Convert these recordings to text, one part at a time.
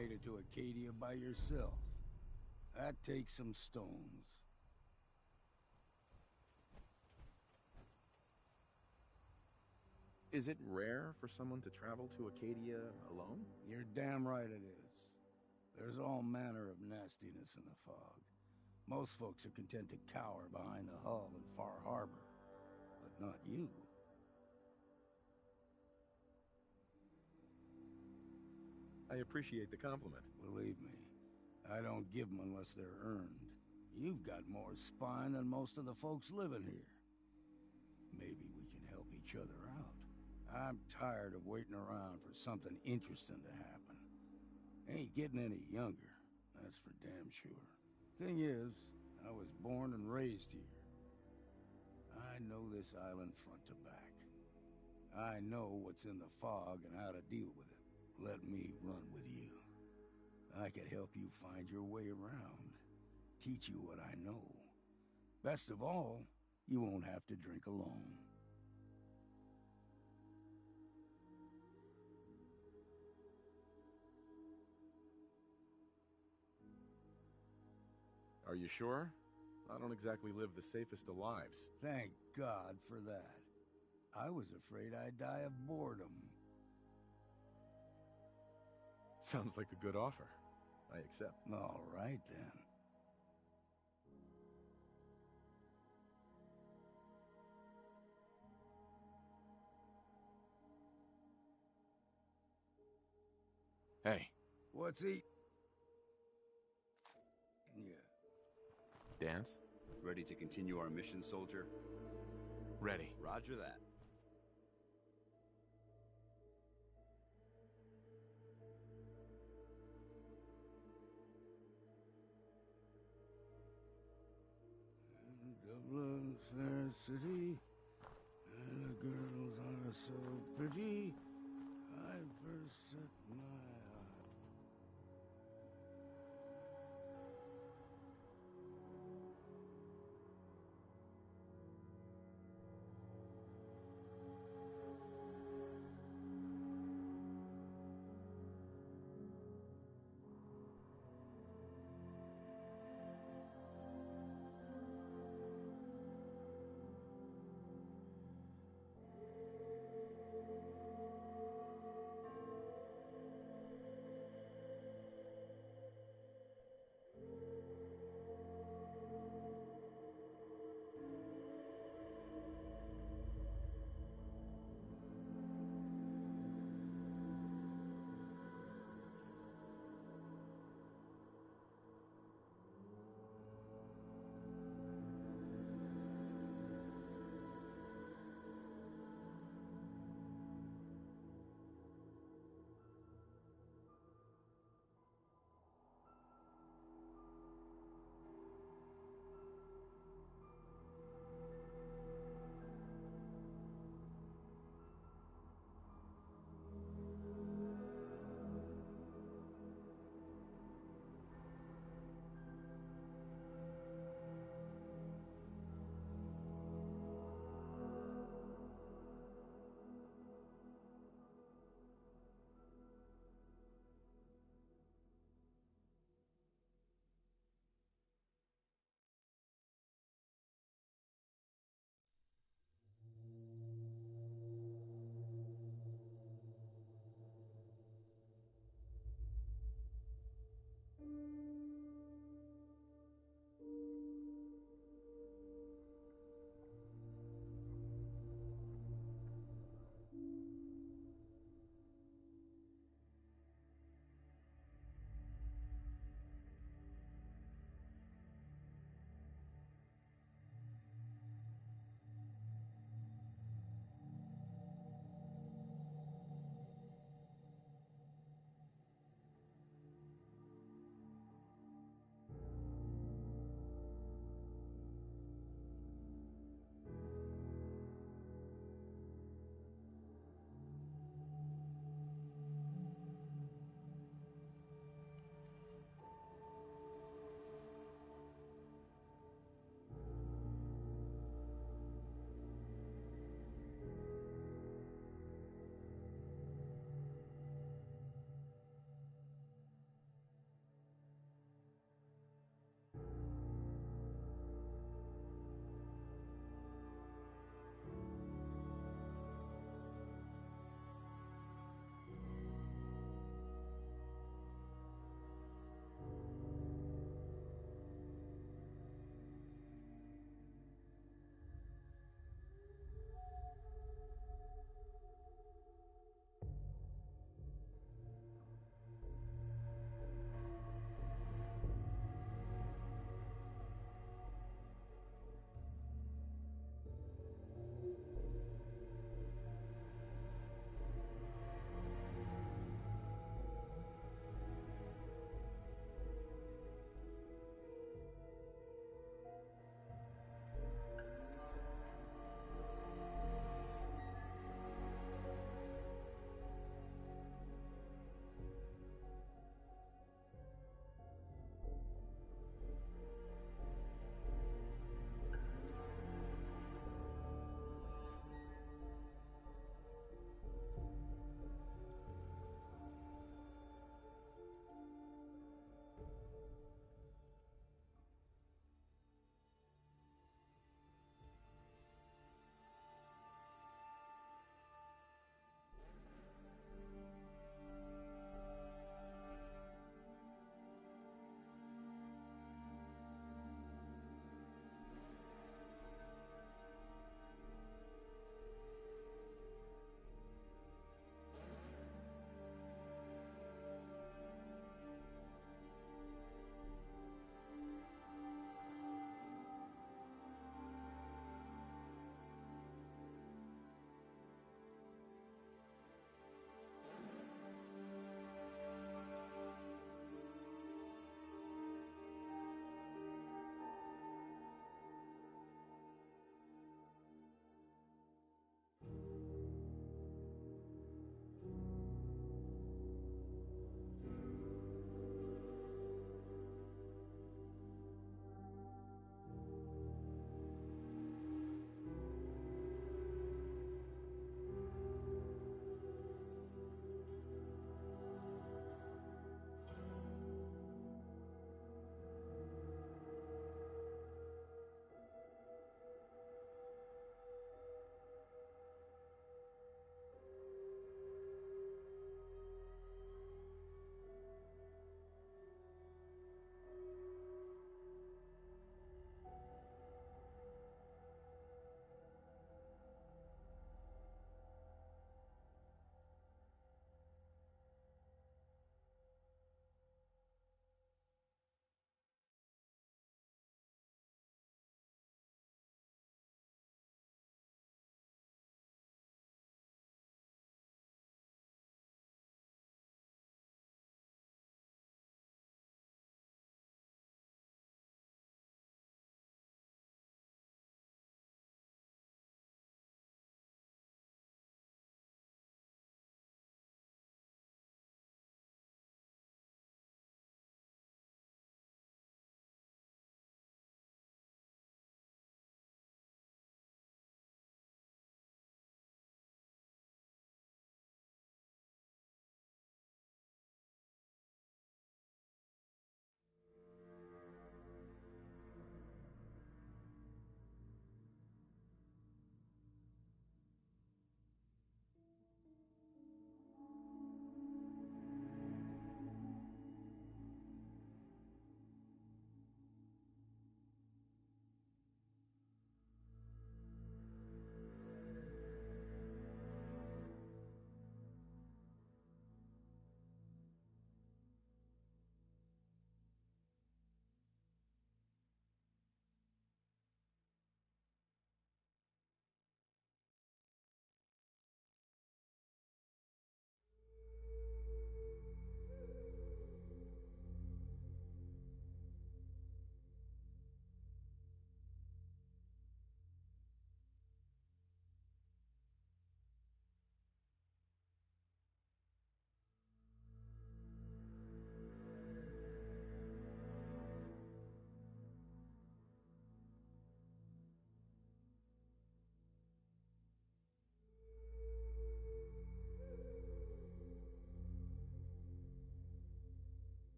made it to Acadia by yourself. That takes some stones. Is it rare for someone to travel to Acadia alone? You're damn right it is. There's all manner of nastiness in the fog. Most folks are content to cower behind the hull in Far Harbor. But not you. I appreciate the compliment. Believe me, I don't give them unless they're earned. You've got more spine than most of the folks living here. Maybe we can help each other out. I'm tired of waiting around for something interesting to happen. Ain't getting any younger, that's for damn sure. Thing is, I was born and raised here. I know this island front to back. I know what's in the fog and how to deal with it. Let me run with you. I could help you find your way around. Teach you what I know. Best of all, you won't have to drink alone. Are you sure? I don't exactly live the safest of lives. Thank God for that. I was afraid I'd die of boredom. Sounds like a good offer. I accept. All right, then. Hey. What's eat? Yeah. Dance? Ready to continue our mission, soldier? Ready. Roger that. Dublin's fair city, and the girls are so pretty. I first set my heart.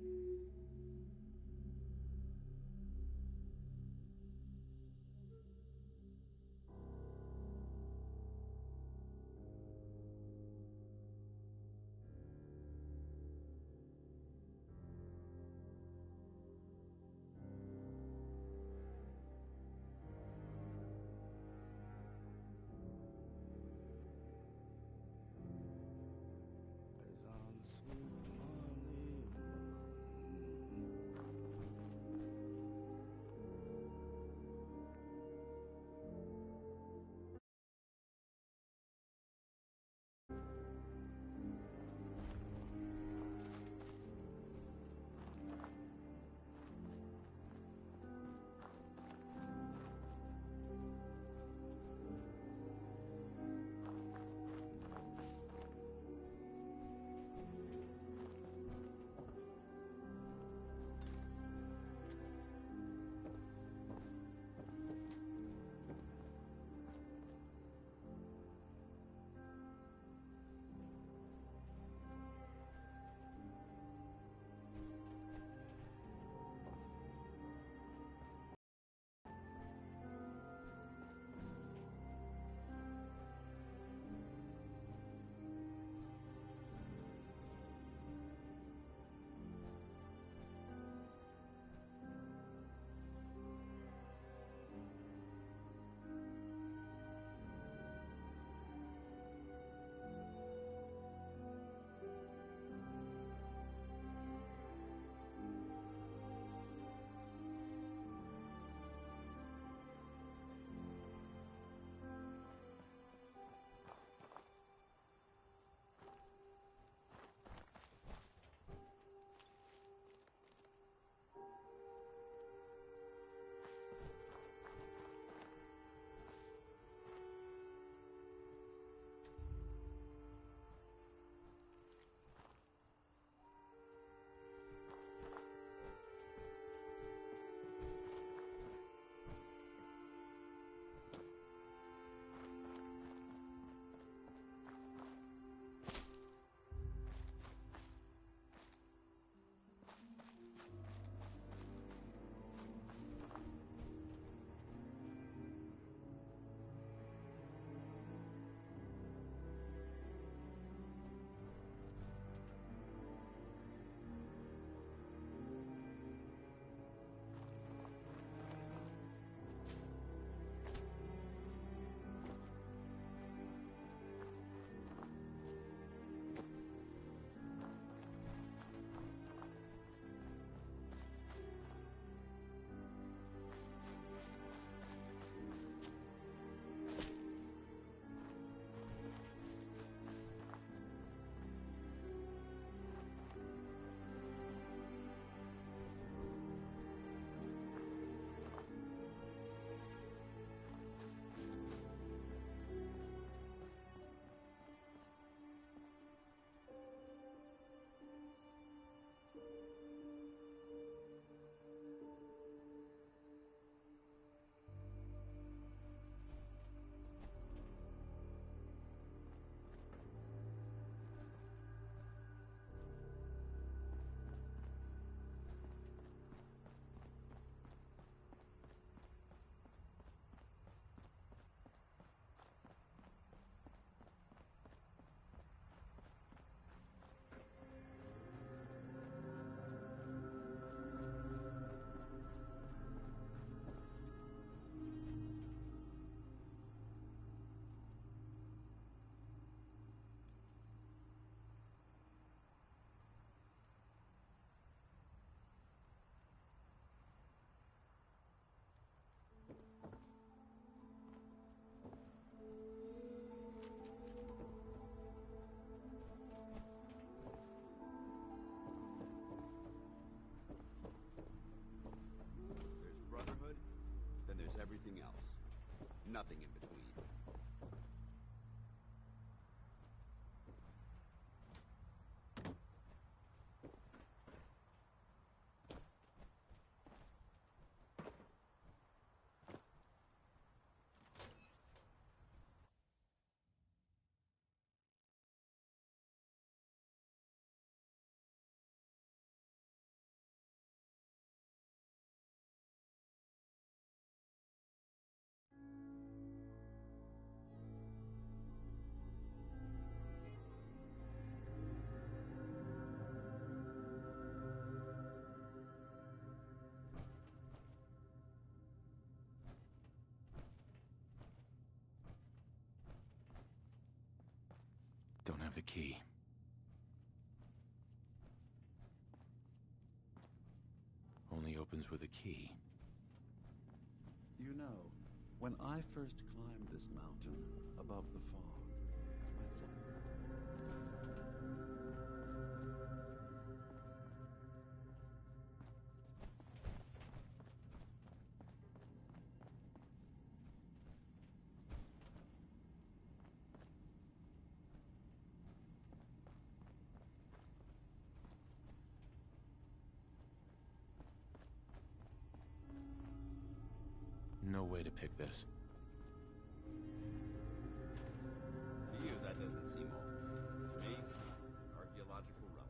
Is on the sweet Monday everything else. Nothing in between. have the key. Only opens with a key. You know, when I first climbed this mountain above the fog, I No way to pick this. To you, that doesn't seem old. To me, it's an archaeological relic.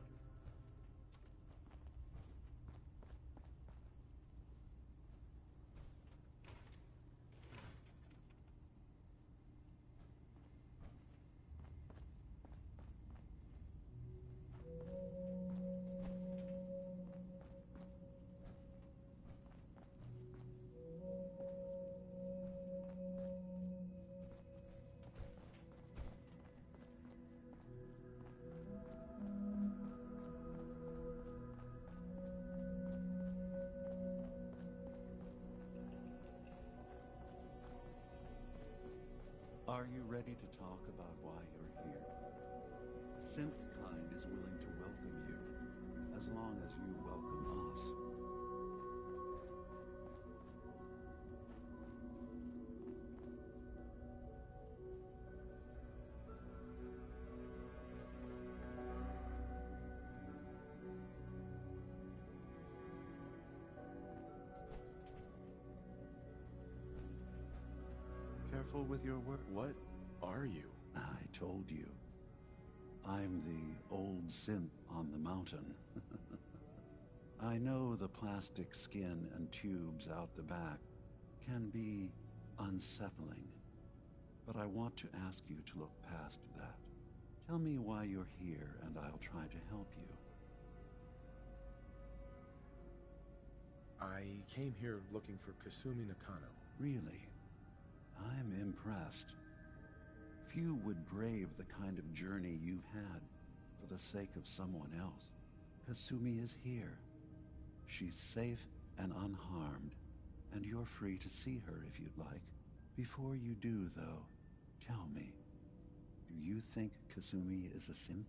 Are you ready to talk about why you're here? Synth kind is willing to welcome you, as long as you welcome us. Careful with your words. What are you? I told you. I'm the old synth on the mountain. I know the plastic skin and tubes out the back can be unsettling, but I want to ask you to look past that. Tell me why you're here, and I'll try to help you. I came here looking for Kasumi Nakano. Really? I'm impressed. Few would brave the kind of journey you've had for the sake of someone else. Kasumi is here. She's safe and unharmed, and you're free to see her if you'd like. Before you do, though, tell me, do you think Kasumi is a synth?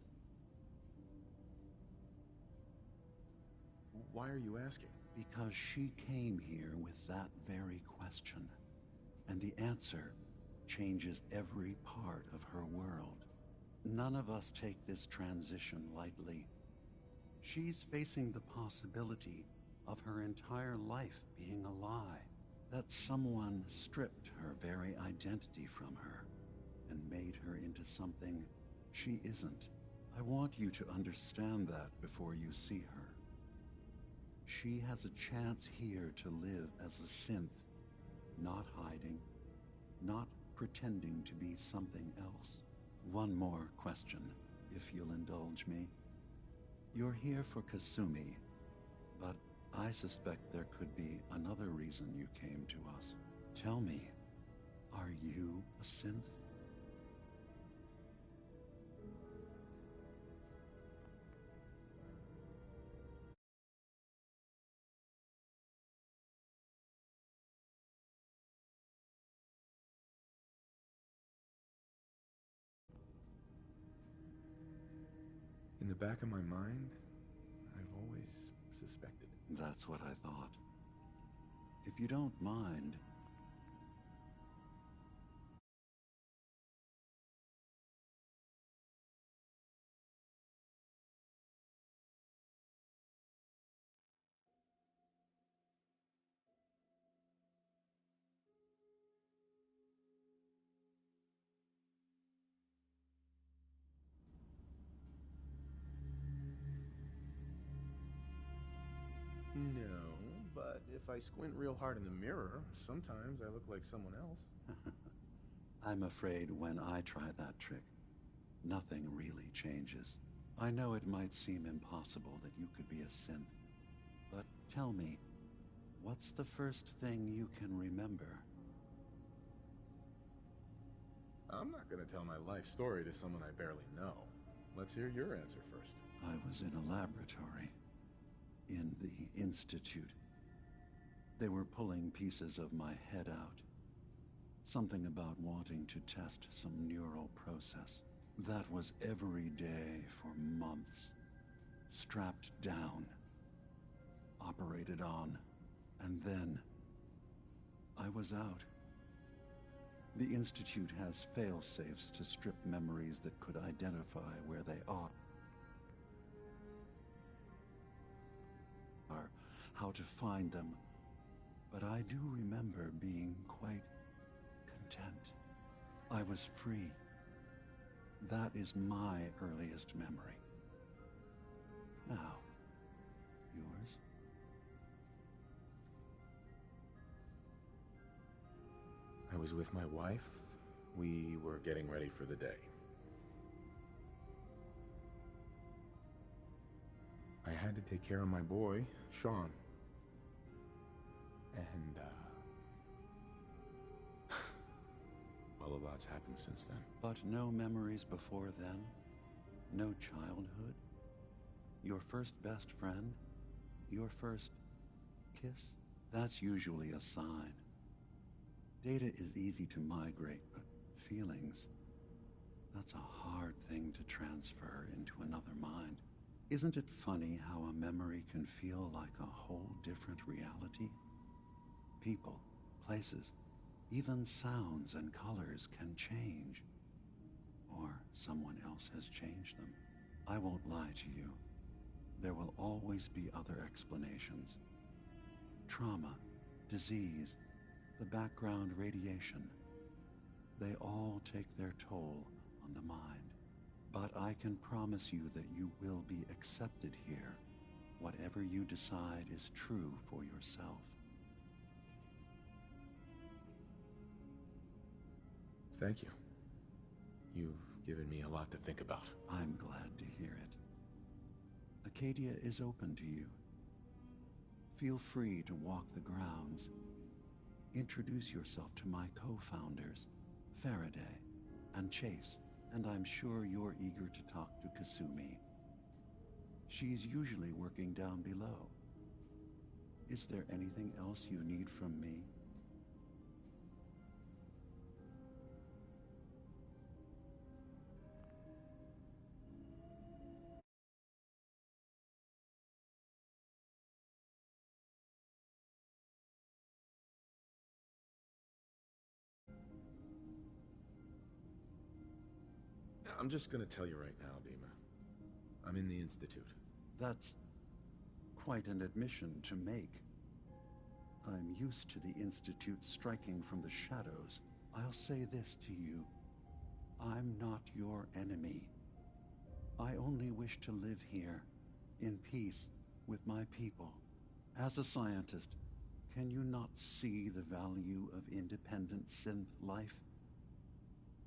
Why are you asking? Because she came here with that very question. And the answer changes every part of her world. None of us take this transition lightly. She's facing the possibility of her entire life being a lie, that someone stripped her very identity from her and made her into something she isn't. I want you to understand that before you see her. She has a chance here to live as a synth, not hiding, not pretending to be something else. One more question, if you'll indulge me. You're here for Kasumi, but I suspect there could be another reason you came to us. Tell me, are you a synth? In the back of my mind, I've always suspected. That's what I thought. If you don't mind, No, but if I squint real hard in the mirror, sometimes I look like someone else. I'm afraid when I try that trick, nothing really changes. I know it might seem impossible that you could be a synth, but tell me, what's the first thing you can remember? I'm not gonna tell my life story to someone I barely know. let's hear your answer first. I was in a laboratory. In the Institute. They were pulling pieces of my head out. Something about wanting to test some neural process. That was every day for months. Strapped down. Operated on. And then I was out. The Institute has fail-safes to strip memories that could identify where they are, how to find them, but I do remember being quite content. I was free. That is my earliest memory. Now, yours? I was with my wife. We were getting ready for the day. I had to take care of my boy, Sean. And, Well, a lot's happened since then. But no memories before then? No childhood? Your first best friend? Your first kiss? That's usually a sign. Data is easy to migrate, but feelings, that's a hard thing to transfer into another mind. Isn't it funny how a memory can feel like a whole different reality? People, places, even sounds and colors can change. Or someone else has changed them. I won't lie to you. There will always be other explanations. Trauma, disease, the background radiation. They all take their toll on the mind. But I can promise you that you will be accepted here. Whatever you decide is true for yourself. Thank you. You've given me a lot to think about. I'm glad to hear it. Acadia is open to you. Feel free to walk the grounds. Introduce yourself to my co-founders, Faraday and Chase, and I'm sure you're eager to talk to Kasumi. She's usually working down below. Is there anything else you need from me? I'm just gonna tell you right now, Dima. I'm in the Institute. That's quite an admission to make. I'm used to the Institute striking from the shadows. I'll say this to you. I'm not your enemy. I only wish to live here, in peace, with my people. As a scientist, can you not see the value of independent synth life?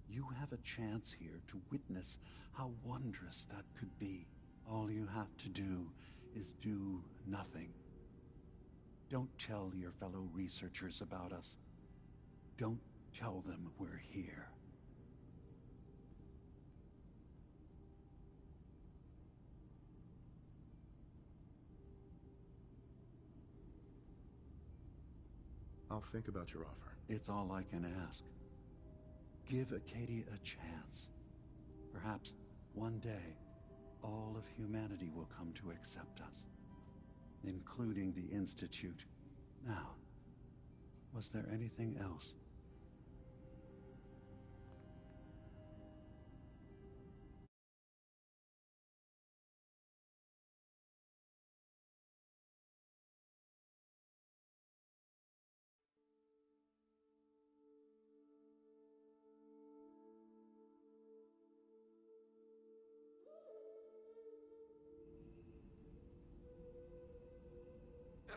You have a chance here to witness how wondrous that could be. All you have to do is do nothing. Don't tell your fellow researchers about us. Don't tell them we're here. I'll think about your offer. It's all I can ask. Give Acadia a chance. Perhaps one day, all of humanity will come to accept us, including the Institute. Now, was there anything else?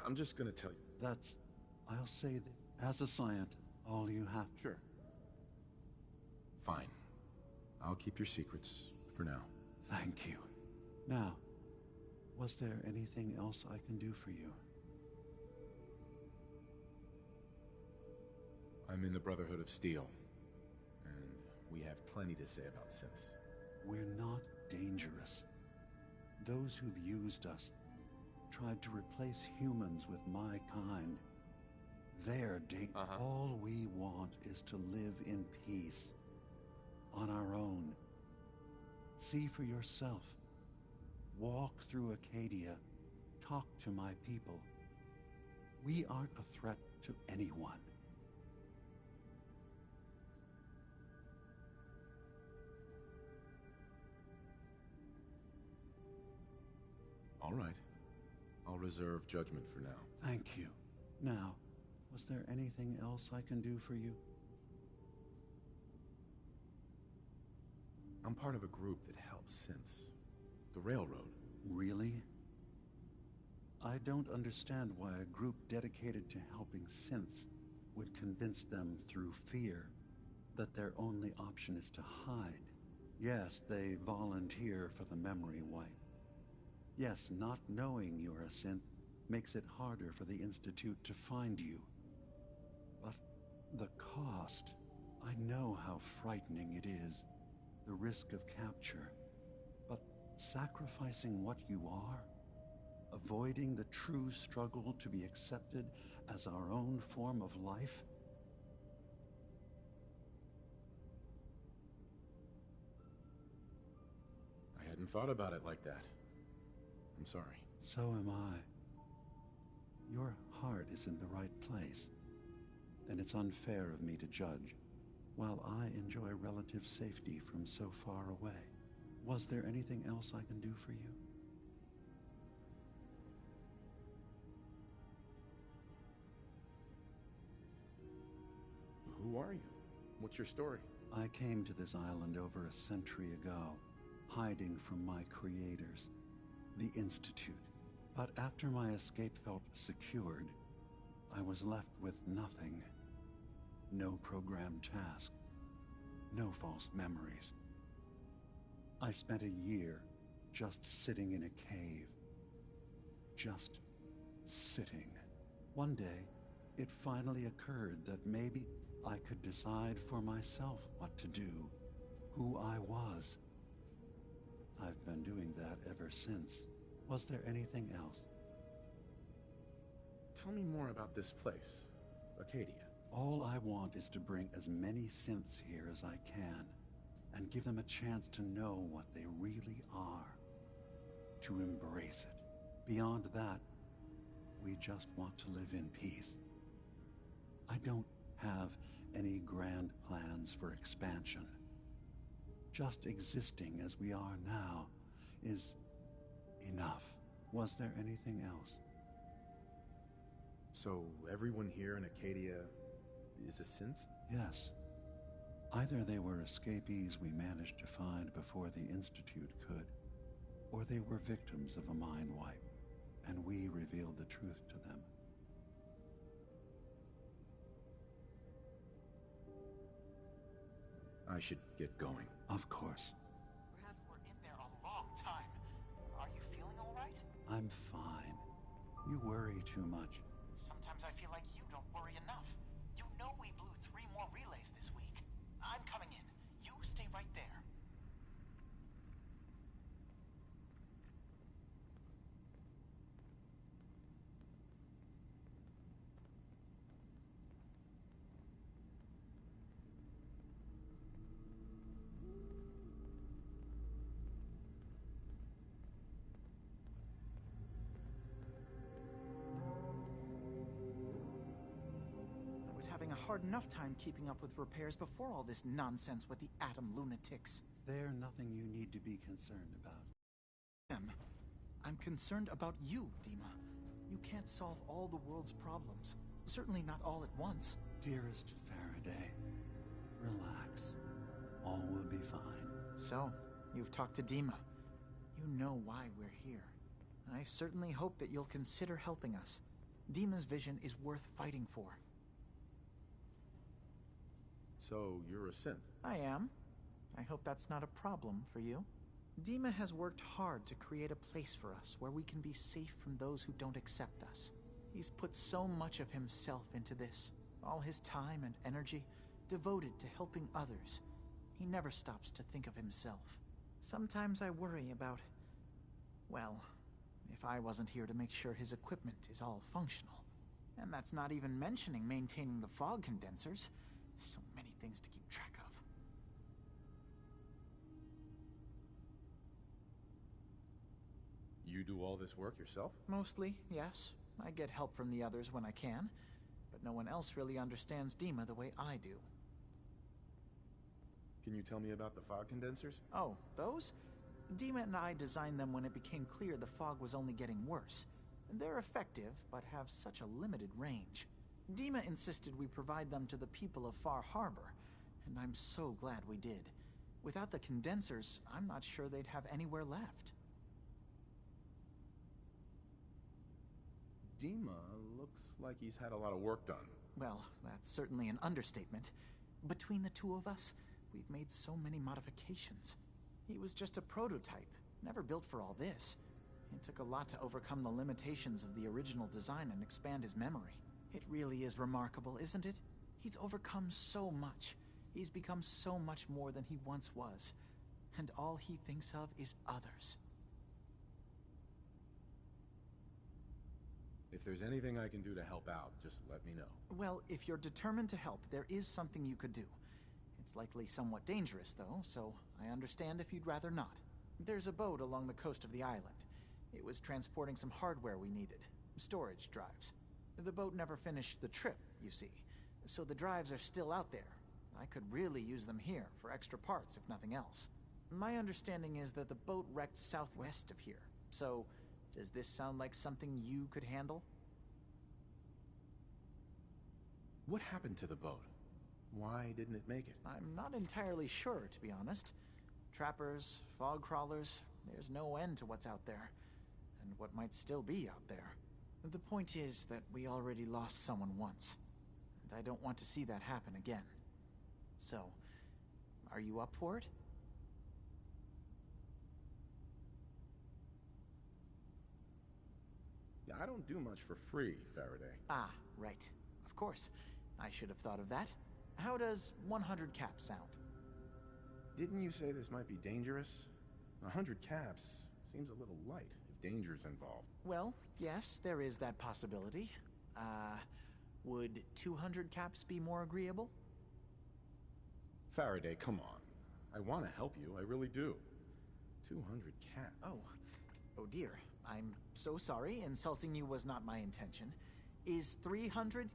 I'm just gonna tell you. I'll say that as a scientist, all you have... Sure. Fine. I'll keep your secrets for now. Thank you. Now, was there anything else I can do for you? I'm in the Brotherhood of Steel, and we have plenty to say about synths. We're not dangerous. Those who've used us, tried to replace humans with my kind. They're All we want is to live in peace. On our own. See for yourself. Walk through Acadia. Talk to my people. We aren't a threat to anyone. All right. I'll reserve judgment for now. Thank you. Now, was there anything else I can do for you? I'm part of a group that helps synths. The Railroad. Really? I don't understand why a group dedicated to helping synths would convince them through fear that their only option is to hide. Yes, they volunteer for the memory wipe. Yes, not knowing you're a synth makes it harder for the Institute to find you. But the cost, I know how frightening it is, the risk of capture. But sacrificing what you are, avoiding the true struggle to be accepted as our own form of life? I hadn't thought about it like that. I'm sorry. So am I. Your heart is in the right place, and it's unfair of me to judge, while I enjoy relative safety from so far away. Was there anything else I can do for you? Who are you? What's your story? I came to this island over a century ago, hiding from my creators, the Institute. But after my escape felt secured, I was left with nothing. No programmed task. No false memories. I spent a year just sitting in a cave. Just sitting. One day, it finally occurred that maybe I could decide for myself what to do, who I was. I've been doing that ever since. Was there anything else? Tell me more about this place, Acadia. All I want is to bring as many synths here as I can, and give them a chance to know what they really are. To embrace it. Beyond that, we just want to live in peace. I don't have any grand plans for expansion. Just existing as we are now is enough. Was there anything else? So everyone here in Acadia is a synth? Yes. Either they were escapees we managed to find before the Institute could, or they were victims of a mind wipe, and we revealed the truth to them. I should get going. Of course. Perhaps we're in there a long time. Are you feeling all right? I'm fine. You worry too much. Sometimes I feel like you don't worry enough. You know we blew 3 more relays this week. I'm coming in. You stay right there. I was having a hard enough time keeping up with repairs before all this nonsense with the Atom lunatics. They're nothing you need to be concerned about. I'm concerned about you, Dima. You can't solve all the world's problems. Certainly not all at once. Dearest Faraday, relax. All will be fine. So, you've talked to Dima. You know why we're here. I certainly hope that you'll consider helping us. Dima's vision is worth fighting for. So you're a synth? I am. I hope that's not a problem for you. Dima has worked hard to create a place for us where we can be safe from those who don't accept us. He's put so much of himself into this, all his time and energy devoted to helping others. He never stops to think of himself. Sometimes I worry about, well, if I wasn't here to make sure his equipment is all functional. And that's not even mentioning maintaining the fog condensers. So many things to keep track of. You do all this work yourself? Mostly, yes. I get help from the others when I can, but no one else really understands Dima the way I do. Can you tell me about the fog condensers? Oh, those? Dima and I designed them when it became clear the fog was only getting worse. They're effective, but have such a limited range. Dima insisted we provide them to the people of Far Harbor, and I'm so glad we did. Without the condensers, I'm not sure they'd have anywhere left. Dima looks like he's had a lot of work done. Well, that's certainly an understatement. Between the two of us, we've made so many modifications. He was just a prototype, never built for all this. It took a lot to overcome the limitations of the original design and expand his memory. It really is remarkable, isn't it? He's overcome so much. He's become so much more than he once was. And all he thinks of is others. If there's anything I can do to help out, just let me know. Well, if you're determined to help, there is something you could do. It's likely somewhat dangerous, though, so I understand if you'd rather not. There's a boat along the coast of the island. It was transporting some hardware we needed. Storage drives. The boat never finished the trip, you see. So the drives are still out there. I could really use them here for extra parts, if nothing else. My understanding is that the boat wrecked southwest of here. So, does this sound like something you could handle? What happened to the boat? Why didn't it make it? I'm not entirely sure, to be honest. Trappers, fog crawlers, there's no end to what's out there. And what might still be out there. The point is that we already lost someone once. And I don't want to see that happen again. So, are you up for it? Yeah, I don't do much for free, Faraday. Ah, right. Of course. I should have thought of that. How does 100 caps sound? Didn't you say this might be dangerous? 100 caps seems a little light if danger's involved. Well, yes, there is that possibility. Would 200 caps be more agreeable? Faraday, come on. I want to help you, I really do. 200 caps. Oh dear. I'm so sorry. Insulting you was not my intention. Is 300?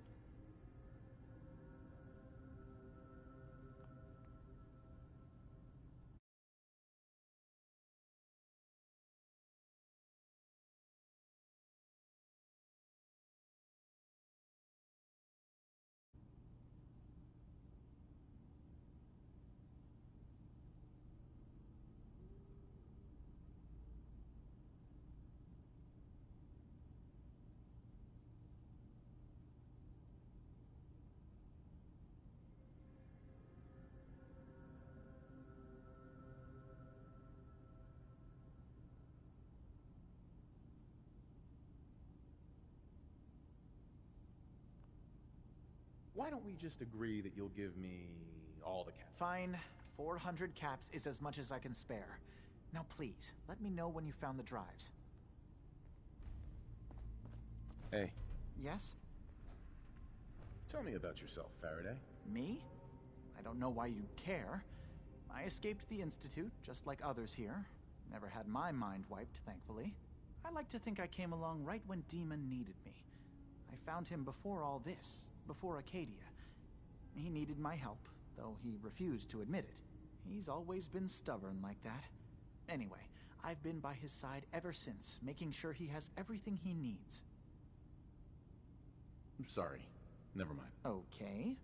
Why don't we just agree that you'll give me all the caps? Fine. 400 caps is as much as I can spare. Now please, let me know when you found the drives. Hey, Yes? tell me about yourself, Faraday. Me? I don't know why you'd care. I escaped the Institute, just like others here. Never had my mind wiped, thankfully. I like to think I came along right when Demon needed me. I found him before all this, before Acadia. He needed my help, though he refused to admit it. He's always been stubborn like that. Anyway, I've been by his side ever since, making sure he has everything he needs. I'm sorry. Never mind. Okay.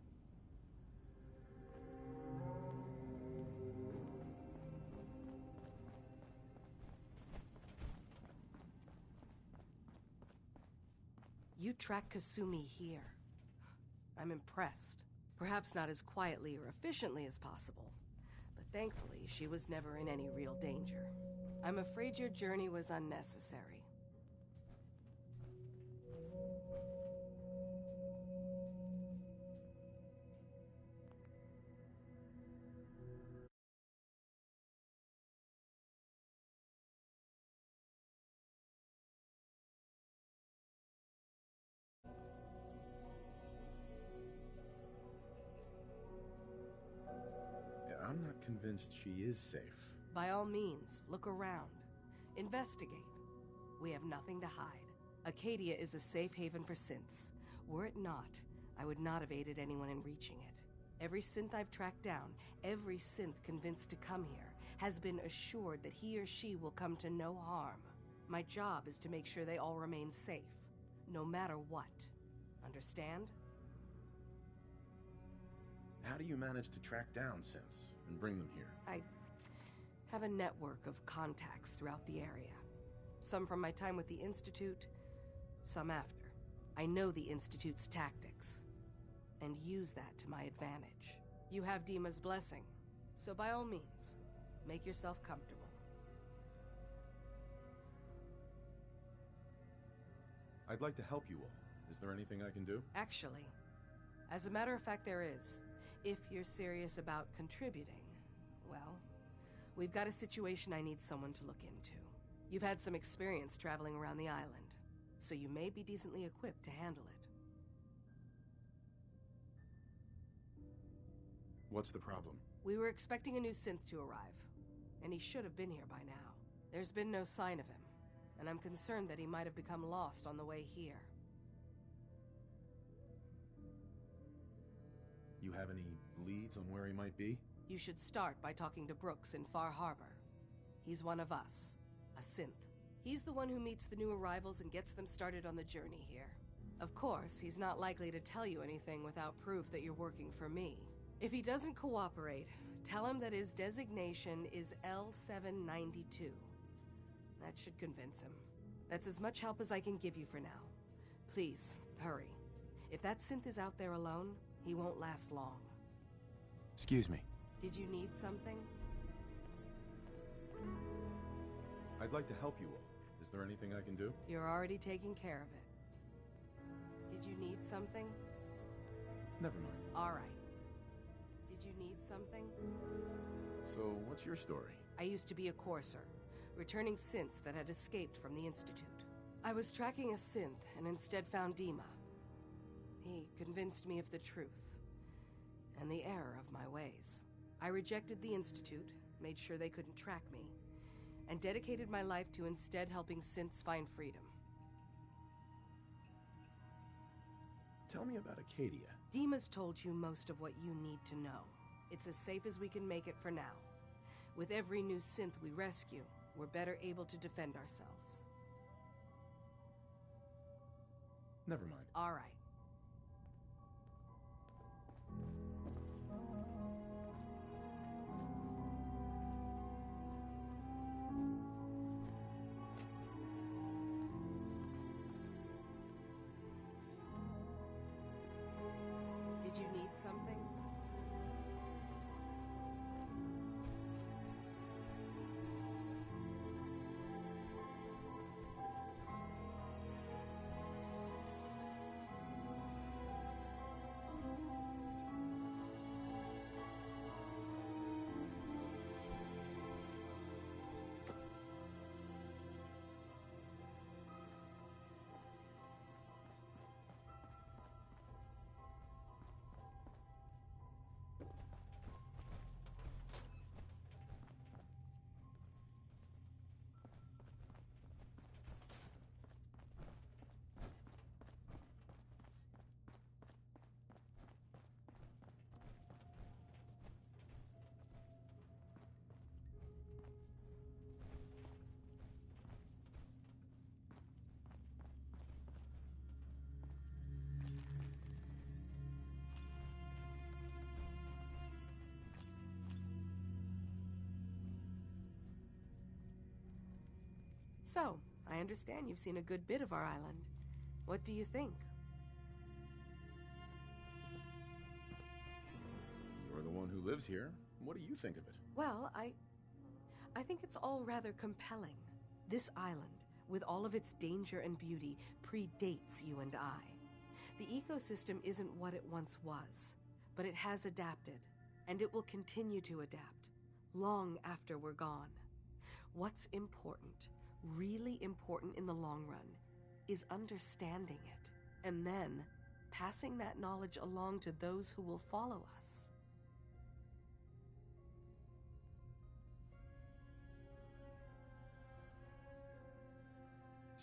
You track Kasumi here. I'm impressed. Perhaps not as quietly or efficiently as possible, but thankfully she was never in any real danger. I'm afraid your journey was unnecessary. convinced she is safe. By all means, look around. Investigate. We have nothing to hide. Acadia is a safe haven for synths. Were it not, I would not have aided anyone in reaching it. Every synth I've tracked down, every synth convinced to come here, has been assured that he or she will come to no harm. My job is to make sure they all remain safe, no matter what. Understand? How do you manage to track down synths and bring them here? I have a network of contacts throughout the area. Some from my time with the Institute, some after. I know the Institute's tactics, and use that to my advantage. You have Dima's blessing, so by all means, make yourself comfortable. I'd like to help you all. Is there anything I can do? Actually, as a matter of fact, there is. If you're serious about contributing, well, we've got a situation I need someone to look into. You've had some experience traveling around the island, so you may be decently equipped to handle it. What's the problem? We were expecting a new synth to arrive, and he should have been here by now. There's been no sign of him, and I'm concerned that he might have become lost on the way here. You have any leads on where he might be? You should start by talking to Brooks in Far Harbor. He's one of us, a synth. He's the one who meets the new arrivals and gets them started on the journey here. Of course, he's not likely to tell you anything without proof that you're working for me. If he doesn't cooperate, tell him that his designation is L792. That should convince him. That's as much help as I can give you for now. Please, hurry. If that synth is out there alone, he won't last long. Excuse me. Did you need something? I'd like to help you all. Is there anything I can do? You're already taking care of it. Did you need something? Never mind. All right. Did you need something? So, what's your story? I used to be a courser, returning synths that had escaped from the Institute. I was tracking a synth and instead found Dima. He convinced me of the truth and the error of my ways. I rejected the Institute, made sure they couldn't track me, and dedicated my life to instead helping synths find freedom. Tell me about Acadia. Dima's told you most of what you need to know. It's as safe as we can make it for now. With every new synth we rescue, we're better able to defend ourselves. Never mind. All right. Did you need something? So, I understand you've seen a good bit of our island. What do you think? You're the one who lives here. What do you think of it? Well, I think it's all rather compelling. This island, with all of its danger and beauty, predates you and I. The ecosystem isn't what it once was, but it has adapted, and it will continue to adapt, long after we're gone. What's important, really important in the long run, is understanding it, and then passing that knowledge along to those who will follow us.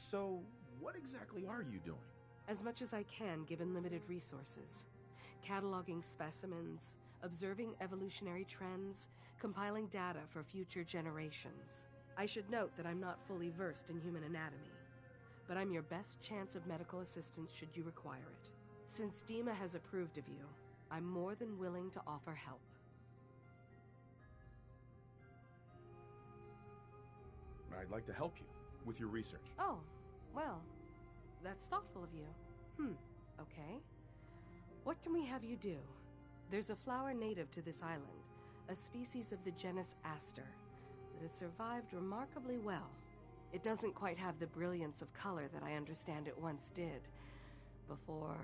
So, what exactly are you doing? As much as I can, given limited resources. Cataloging specimens, observing evolutionary trends, compiling data for future generations. I should note that I'm not fully versed in human anatomy, but I'm your best chance of medical assistance should you require it. Since Dima has approved of you, I'm more than willing to offer help. I'd like to help you with your research. Oh, well, that's thoughtful of you. Okay. What can we have you do? There's a flower native to this island, a species of the genus Aster, that has survived remarkably well. It doesn't quite have the brilliance of color that I understand it once did. Before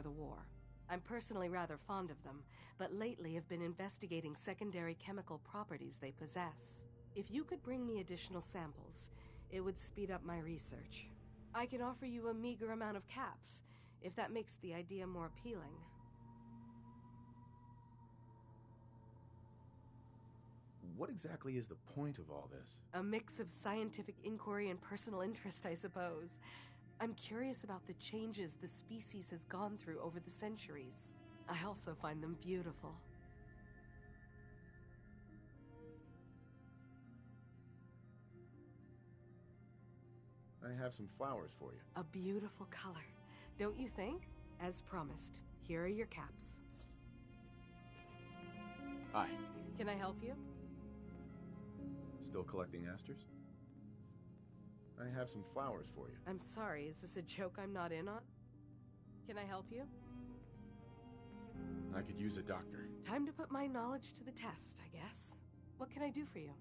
the war. I'm personally rather fond of them, but lately have been investigating secondary chemical properties they possess. If you could bring me additional samples, it would speed up my research. I can offer you a meager amount of caps, if that makes the idea more appealing. What exactly is the point of all this? A mix of scientific inquiry and personal interest, I suppose. I'm curious about the changes the species has gone through over the centuries. I also find them beautiful. I have some flowers for you. A beautiful color, don't you think? As promised, here are your caps. Hi. Can I help you? Still collecting asters? I have some flowers for you. I'm sorry, is this a joke I'm not in on? Can I help you? I could use a doctor. Time to put my knowledge to the test, I guess. What can I do for you?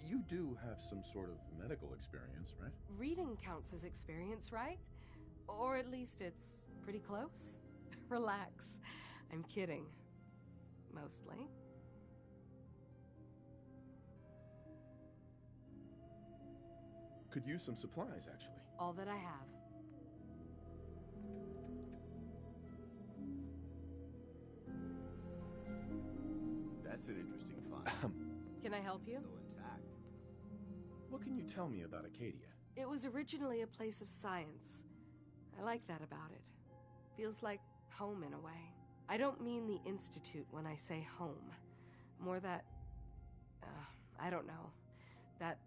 You do have some sort of medical experience, right? Reading counts as experience, right? Or at least it's pretty close. Relax. I'm kidding. Mostly. Could use some supplies, actually. All that I have. That's an interesting find. Can I help you? Still intact. What can you tell me about Acadia? It was originally a place of science. I like that about it. Feels like home in a way. I don't mean the Institute when I say home. More that, I don't know, that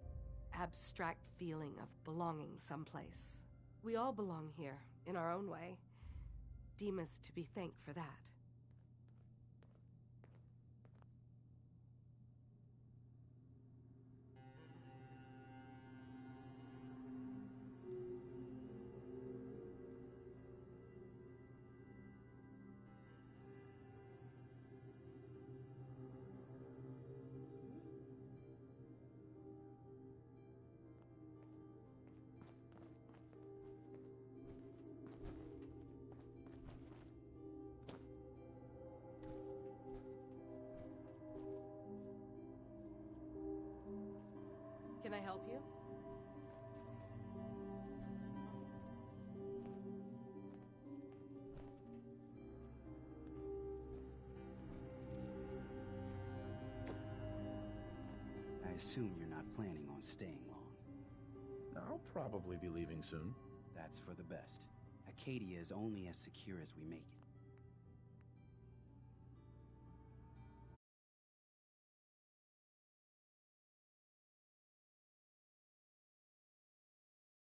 abstract feeling of belonging someplace. We all belong here, in our own way. Dima's to be thanked for that. Can I help you? I assume you're not planning on staying long. I'll probably be leaving soon. That's for the best. Acadia is only as secure as we make it.